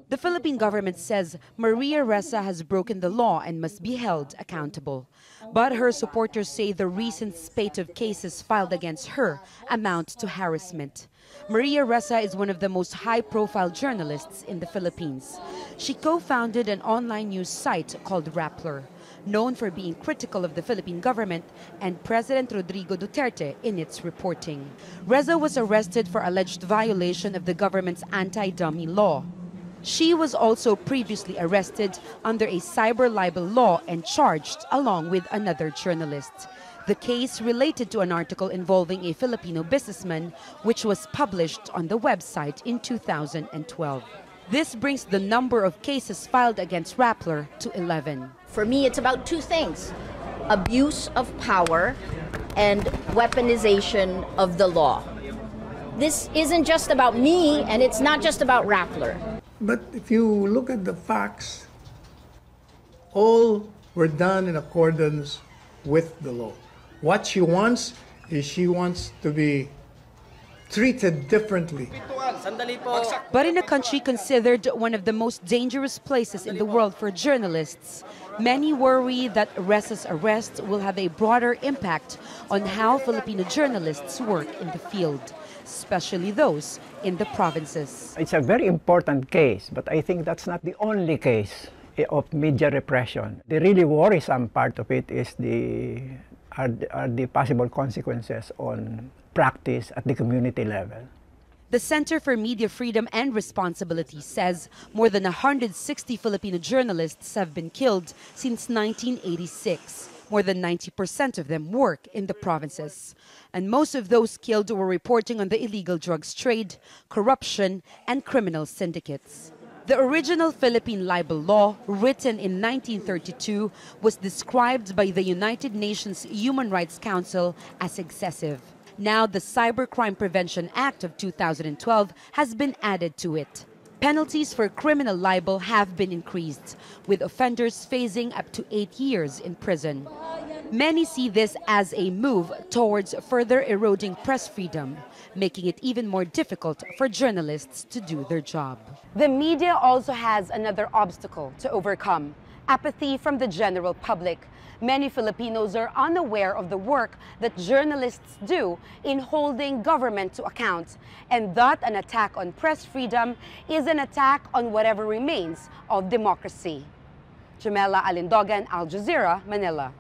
The Philippine government says Maria Ressa has broken the law and must be held accountable. But her supporters say the recent spate of cases filed against her amount to harassment. Maria Ressa is one of the most high-profile journalists in the Philippines. She co-founded an online news site called RAPPLER, known for being critical of the Philippine government and President Rodrigo Duterte in its reporting. Ressa was arrested for alleged violation of the government's anti-dummy law. She was also previously arrested under a cyber libel law and charged along with another journalist. The case related to an article involving a Filipino businessman, which was published on the website in 2012. This brings the number of cases filed against RAPPLER to 11. For me, it's about two things: abuse of power and weaponization of the law. This isn't just about me, and it's not just about RAPPLER. But if you look at the facts, all were done in accordance with the law. What she wants is she wants to be treated differently. But in a country considered one of the most dangerous places in the world for journalists, many worry that Ressa's arrest will have a broader impact on how Filipino journalists work in the field, especially those in the provinces. It's a very important case, but I think that's not the only case of media repression. The really worrisome part of it is the possible consequences on practice at the community level. The Center for Media Freedom and Responsibility says more than 160 Filipino journalists have been killed since 1986. More than 90% of them work in the provinces. And most of those killed were reporting on the illegal drugs trade, corruption, and criminal syndicates. The original Philippine libel law, written in 1932, was described by the United Nations Human Rights Council as excessive. Now, the Cybercrime Prevention Act of 2012 has been added to it. Penalties for criminal libel have been increased, with offenders facing up to 8 years in prison. Many see this as a move towards further eroding press freedom, making it even more difficult for journalists to do their job. The media also has another obstacle to overcome: apathy from the general public. Many Filipinos are unaware of the work that journalists do in holding government to account, and that an attack on press freedom is an attack on whatever remains of democracy. Jamela, Alindogan, Al Jazeera, Manila.